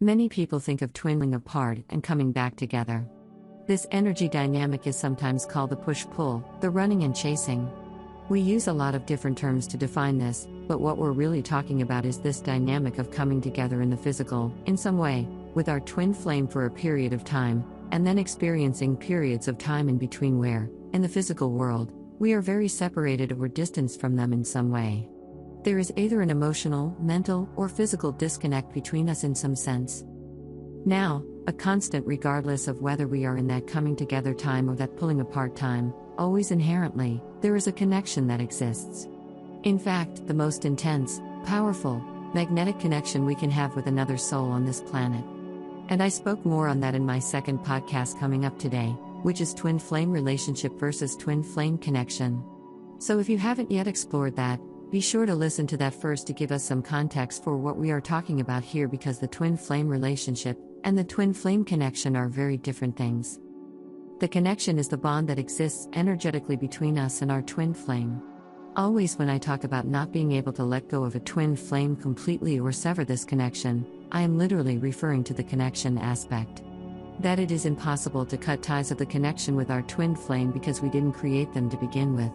Many people think of twinning apart and coming back together. This energy dynamic is sometimes called the push-pull, the running and chasing. We use a lot of different terms to define this, but what we're really talking about is this dynamic of coming together in the physical, in some way, with our twin flame for a period of time, and then experiencing periods of time in between where, in the physical world, we are very separated or distanced from them in some way. There is either an emotional, mental, or physical disconnect between us in some sense. Now, a constant regardless of whether we are in that coming together time or that pulling apart time, always inherently, there is a connection that exists. In fact, the most intense, powerful, magnetic connection we can have with another soul on this planet. And I spoke more on that in my second podcast coming up today, which is twin flame relationship versus twin flame connection. So if you haven't yet explored that, be sure to listen to that first to give us some context for what we are talking about here, because the twin flame relationship and the twin flame connection are very different things. The connection is the bond that exists energetically between us and our twin flame. Always when I talk about not being able to let go of a twin flame completely or sever this connection, I am literally referring to the connection aspect. That it is impossible to cut ties of the connection with our twin flame because we didn't create them to begin with.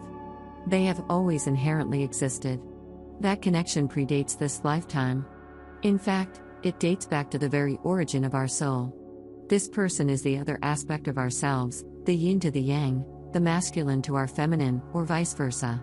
They have always inherently existed. That connection predates this lifetime. In fact, it dates back to the very origin of our soul. This person is the other aspect of ourselves, the yin to the yang, the masculine to our feminine, or vice versa.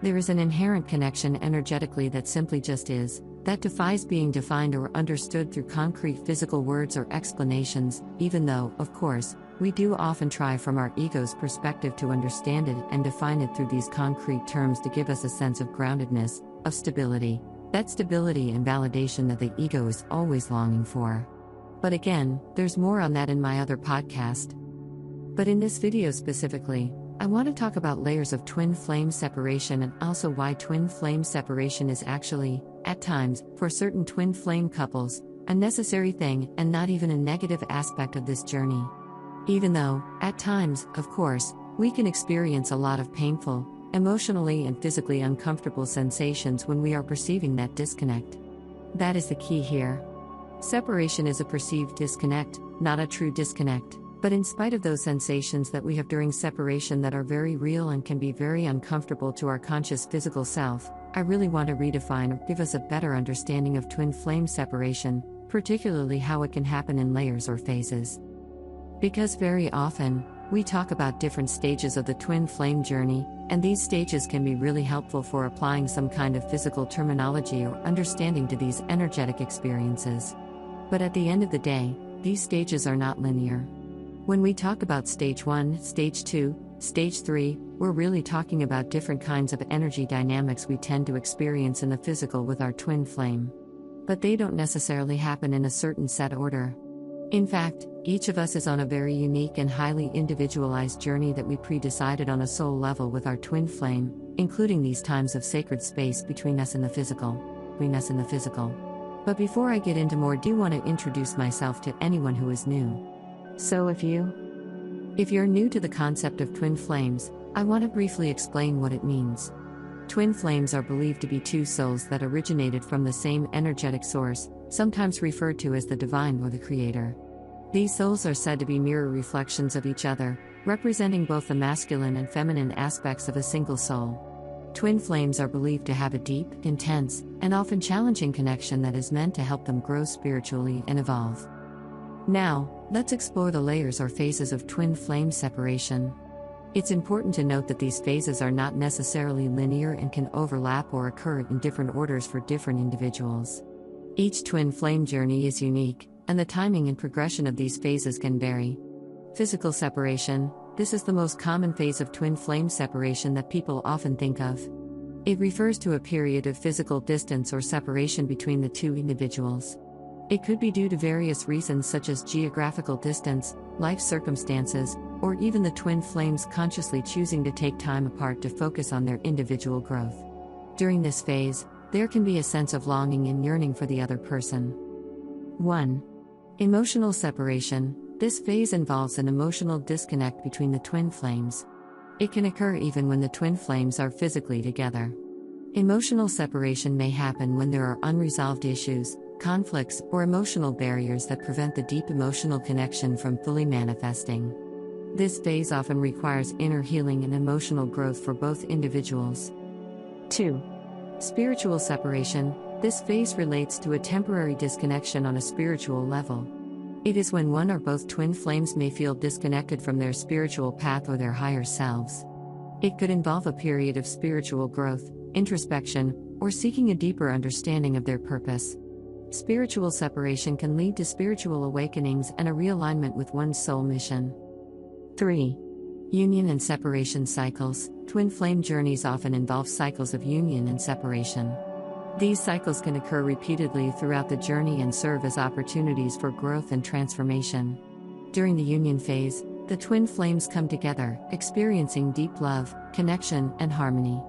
There is an inherent connection energetically that simply just is, that defies being defined or understood through concrete physical words or explanations, even though, of course, we do often try from our ego's perspective to understand it and define it through these concrete terms to give us a sense of groundedness, of stability, that stability and validation that the ego is always longing for. But again, there's more on that in my other podcast. But in this video specifically, I want to talk about layers of twin flame separation and also why twin flame separation is actually, at times, for certain twin flame couples, a necessary thing and not even a negative aspect of this journey. Even though, at times, of course, we can experience a lot of painful, emotionally and physically uncomfortable sensations when we are perceiving that disconnect. That is the key here. Separation is a perceived disconnect, not a true disconnect. But in spite of those sensations that we have during separation that are very real and can be very uncomfortable to our conscious physical self, I really want to redefine or give us a better understanding of twin flame separation, particularly how it can happen in layers or phases. Because very often, we talk about different stages of the twin flame journey, and these stages can be really helpful for applying some kind of physical terminology or understanding to these energetic experiences. But at the end of the day, these stages are not linear. When we talk about stage 1, stage 2, stage 3, we're really talking about different kinds of energy dynamics we tend to experience in the physical with our twin flame. But they don't necessarily happen in a certain set order. In fact, each of us is on a very unique and highly individualized journey that we pre-decided on a soul level with our twin flame, including these times of sacred space between us and the physical. But before I get into more, I do want to introduce myself to anyone who is new. So if you're new to the concept of twin flames, I want to briefly explain what it means. Twin flames are believed to be two souls that originated from the same energetic source, sometimes referred to as the divine or the creator. These souls are said to be mirror reflections of each other, representing both the masculine and feminine aspects of a single soul. Twin flames are believed to have a deep, intense, and often challenging connection that is meant to help them grow spiritually and evolve. Now, let's explore the layers or phases of twin flame separation. It's important to note that these phases are not necessarily linear and can overlap or occur in different orders for different individuals. Each twin flame journey is unique, and the timing and progression of these phases can vary. Physical separation. This is the most common phase of twin flame separation that people often think of. It refers to a period of physical distance or separation between the two individuals. It could be due to various reasons such as geographical distance, life circumstances, or even the twin flames consciously choosing to take time apart to focus on their individual growth. During this phase, there can be a sense of longing and yearning for the other person. 1. Emotional separation. This phase involves an emotional disconnect between the twin flames. It can occur even when the twin flames are physically together. Emotional separation may happen when there are unresolved issues, conflicts, or emotional barriers that prevent the deep emotional connection from fully manifesting. This phase often requires inner healing and emotional growth for both individuals. 2. Spiritual separation. This phase relates to a temporary disconnection on a spiritual level. It is when one or both twin flames may feel disconnected from their spiritual path or their higher selves. It could involve a period of spiritual growth, introspection, or seeking a deeper understanding of their purpose. Spiritual separation can lead to spiritual awakenings and a realignment with one's soul mission. 3. Union and separation cycles. Twin flame journeys often involve cycles of union and separation. These cycles can occur repeatedly throughout the journey and serve as opportunities for growth and transformation. During the union phase, the twin flames come together, experiencing deep love, connection, and harmony.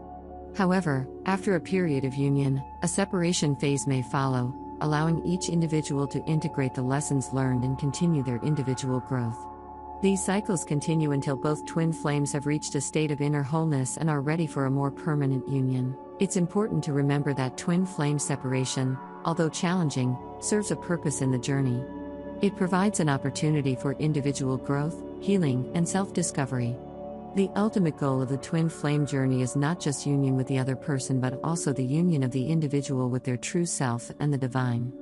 However, after a period of union, a separation phase may follow, allowing each individual to integrate the lessons learned and continue their individual growth. These cycles continue until both twin flames have reached a state of inner wholeness and are ready for a more permanent union. It's important to remember that twin flame separation, although challenging, serves a purpose in the journey. It provides an opportunity for individual growth, healing, and self-discovery. The ultimate goal of the twin flame journey is not just union with the other person but also the union of the individual with their true self and the divine.